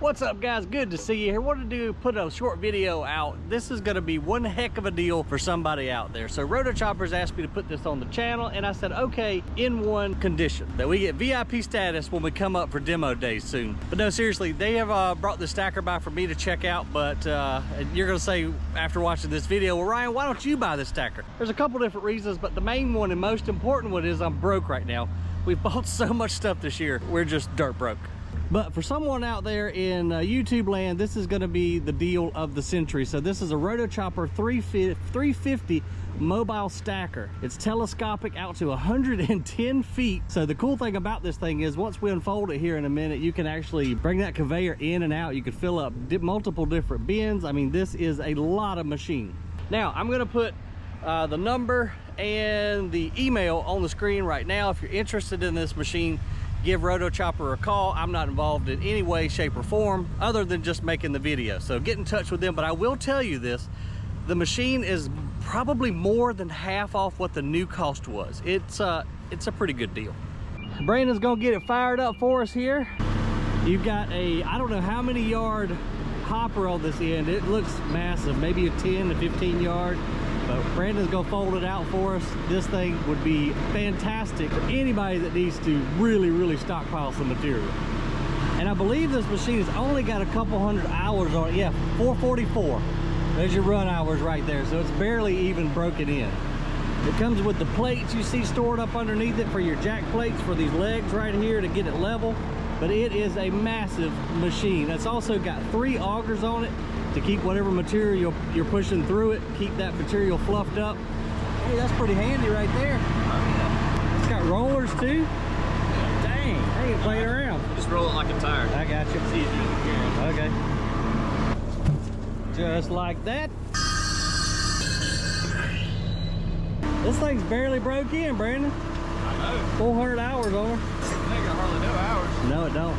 What's up, guys? Good to see you here. Wanted to put a short video out. This is going to be one heck of a deal for somebody out there. So Rotochoppers asked me to put this on the channel, and I said, okay, in one condition, that we get VIP status when we come up for demo days soon. But no, seriously, they have brought the stacker by for me to check out, but you're going to say after watching this video, well, Ryan, why don't you buy this stacker? There's a couple different reasons, but the main one and most important one is I'm broke right now. We've bought so much stuff this year, we're just dirt broke. But for someone out there in YouTube land, this is going to be the deal of the century. So this is a Rotochopper 350 mobile stacker. It's telescopic out to 110 feet. So the cool thing about this thing is once we unfold it here in a minute, you can actually bring that conveyor in and out. You can fill up multiple different bins. I mean, this is a lot of machine. Now, I'm going to put the number and the email on the screen right now. If you're interested in this machine, give Rotochopper a call. I'm not involved in any way, shape, or form other than just making the video. So get in touch with them. But I will tell you this, the machine is probably more than half off what the new cost was. It's a pretty good deal. Brandon's gonna get it fired up for us here. You've got a, I don't know how many yard hopper on this end. It looks massive, maybe a 10 to 15 yard. But Brandon's gonna fold it out for us. This thing would be fantastic for anybody that needs to really stockpile some material. And I believe this machine has only got a couple hundred hours on it. Yeah, 444. There's your run hours right there. So it's barely even broken in. It comes with the plates you see stored up underneath it for your jack plates for these legs right here to get it level. But it is a massive machine. It's also got 3 augers on it to keep whatever material you're pushing through it, keep that material fluffed up. Hey, that's pretty handy right there. It's got rollers too. Dang, I ain't playing around. Just roll it like a tire. I got you. It's easier than Okay. Just like that. This thing's barely broke in, Brandon. I know. 400 hours on her. I ain't got hardly no hours. No, it don't.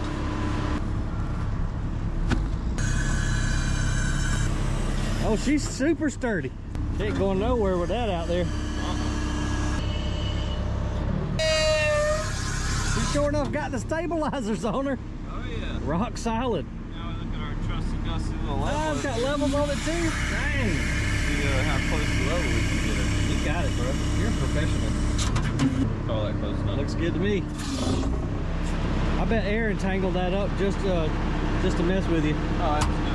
Oh, she's super sturdy. She ain't going nowhere with that out there. She sure enough got the stabilizers on her. Oh yeah. Rock solid. Now we look at our trusty dusty little level. Oh, it's got levels on it too? Dang. See how close to level we can get it. You got it, bro. You're a professional. Call that close enough. Looks good to me. I bet Aaron tangled that up just to mess with you. Oh, absolutely.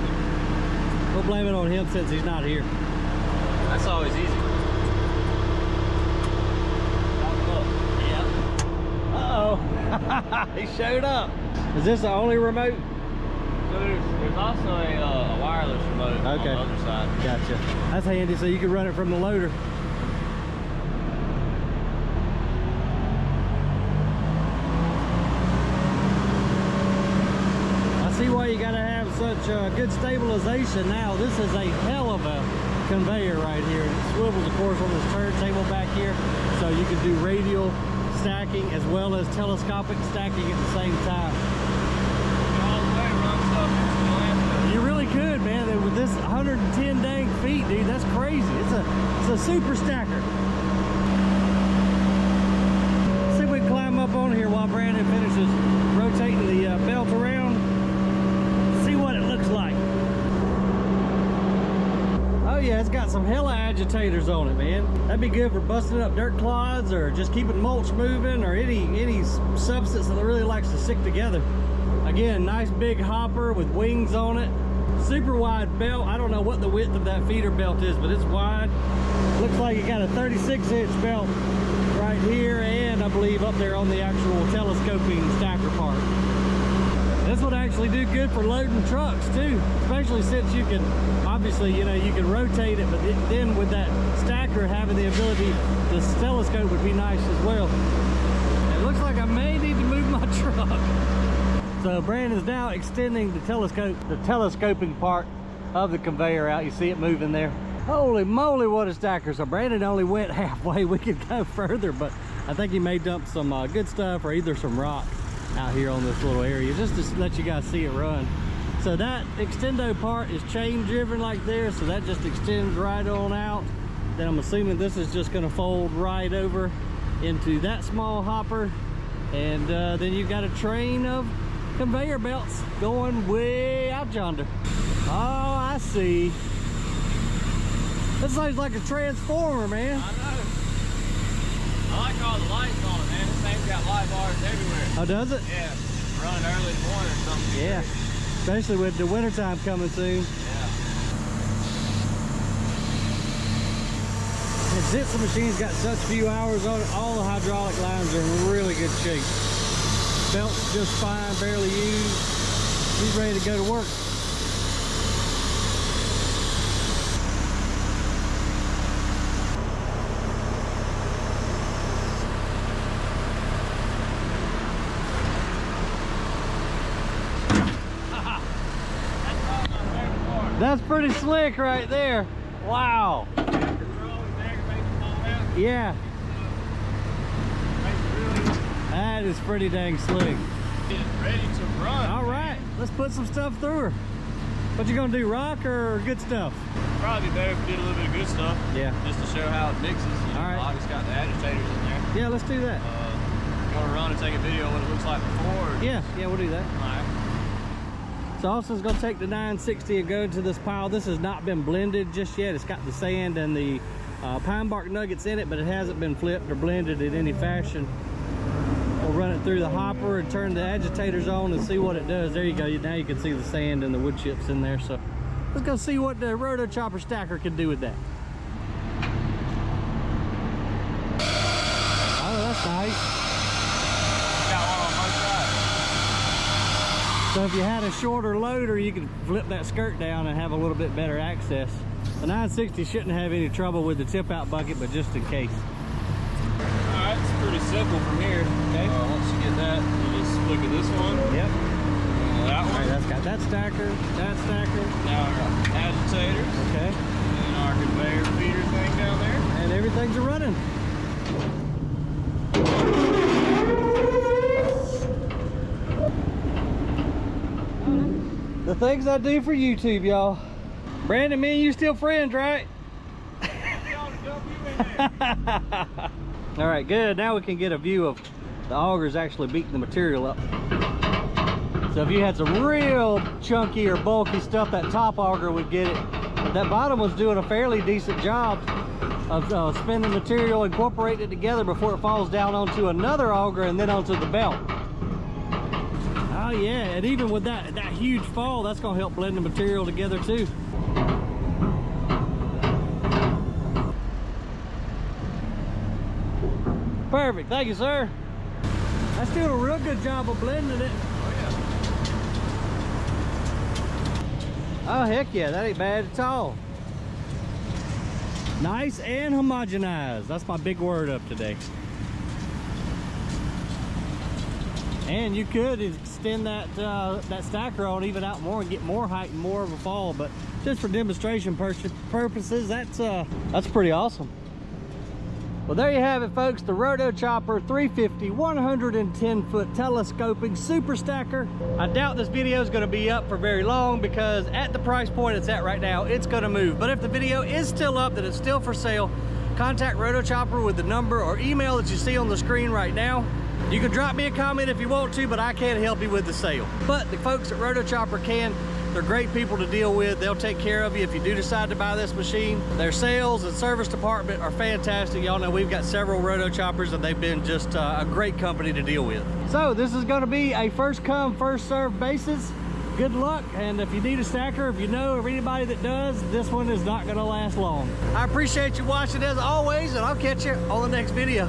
We'll blame it on him since he's not here. That's always easy. Yeah. Uh-oh. He showed up. Is this the only remote? So there's also a wireless remote on the other side. Gotcha. That's handy, so you can run it from the loader. See why you got to have such good stabilization now. This is a hell of a conveyor right here. It swivels, of course, on this turntable back here, so you can do radial stacking as well as telescopic stacking at the same time. You really could, man. With this 110 dang feet, dude, that's crazy. It's a super stacker. Let's see if we can climb up on here while Brandon finishes rotating the belt around. What it looks like. Oh yeah, it's got some hella agitators on it, man. That'd be good for busting up dirt clods or just keeping mulch moving or any substance that really likes to stick together. Again, nice big hopper with wings on it. Super wide belt. I don't know what the width of that feeder belt is, but it's wide. Looks like it got a 36-inch belt right here, and I believe up there on the actual telescoping stacker part. This would actually do good for loading trucks too, especially since you can, obviously, you know, you can rotate it, but then with that stacker having the ability, this telescope would be nice as well. It looks like I may need to move my truck. So Brandon's now extending the telescoping part of the conveyor out. You see it moving there. Holy moly, what a stacker. So Brandon only went halfway. We could go further, but I think he may dump some good stuff or either some rock out here on this little area just to let you guys see it run. So that extendo part is chain driven like there, so that just extends right on out. Then I'm assuming this is just going to fold right over into that small hopper, and then you've got a train of conveyor belts going way out yonder. Oh, I see. This thing's like a transformer, man. I know. I like all the lights on it, man. This thing's got light bars everywhere. Oh, does it? Yeah. Running early in the morning or something. Yeah. Especially with the wintertime coming soon. Yeah. And since the machine's got such few hours on it, all the hydraulic lines are in really good shape. Belt's just fine, barely used. He's ready to go to work. That's pretty slick right there. Wow. Yeah. That is pretty dang slick. Ready to run. All right, let's put some stuff through her. What you gonna do, rock or good stuff? Probably better if we did a little bit of good stuff. Yeah. Just to show how it mixes. All right. It's got the agitators in there. Yeah, let's do that. You want to run and take a video of what it looks like before? Or Yeah, we'll do that. All right. So Austin's gonna take the 960 and go into this pile. This has not been blended just yet. It's got the sand and the pine bark nuggets in it, but it hasn't been flipped or blended in any fashion. We'll run it through the hopper and turn the agitators on and see what it does. There you go. Now you can see the sand and the wood chips in there. So let's go see what the rotochopper stacker can do with that. Oh, that's nice. Got one on both sides. So if you had a shorter loader, you could flip that skirt down and have a little bit better access. The 960 shouldn't have any trouble with the tip out bucket, but just in case. Alright, it's pretty simple from here. Okay. Once you get that, you just look at this one. Yep. That one. All right, that's got that stacker, that stacker. Now our agitators. Okay. And our conveyor feeder thing down there. And everything's running. The things I do for YouTube, y'all. Brandon, me and you still friends, right? All right, good. Now we can get a view of the augers actually beating the material up. So if you had some real chunky or bulky stuff, that top auger would get it. But that bottom one's doing a fairly decent job of spinning material, incorporating it together before it falls down onto another auger and then onto the belt. Oh yeah, and even with that huge fall, that's gonna help blend the material together too. Perfect, thank you, sir. That's doing a real good job of blending it. Oh heck yeah, that ain't bad at all. Nice and homogenized. That's my big word up today. And you could extend that that stacker on even out more and get more height and more of a fall, but just for demonstration purposes, that's pretty awesome. Well, there you have it, folks, the rotochopper 350 110-foot telescoping super stacker. I doubt this video is going to be up for very long because at the price point it's at right now, it's going to move. But if the video is still up, that it's still for sale, contact rotochopper with the number or email that you see on the screen right now. You can drop me a comment if you want to, but I can't help you with the sale. But the folks at rotochopper can. They're great people to deal with. They'll take care of you if you do decide to buy this machine. Their sales and service department are fantastic. Y'all know we've got several rotochoppers and they've been just a great company to deal with. So this is going to be a first come, first served basis. Good luck, and if you need a stacker, if you know of anybody that does, this one is not going to last long. I appreciate you watching as always, and I'll catch you on the next video.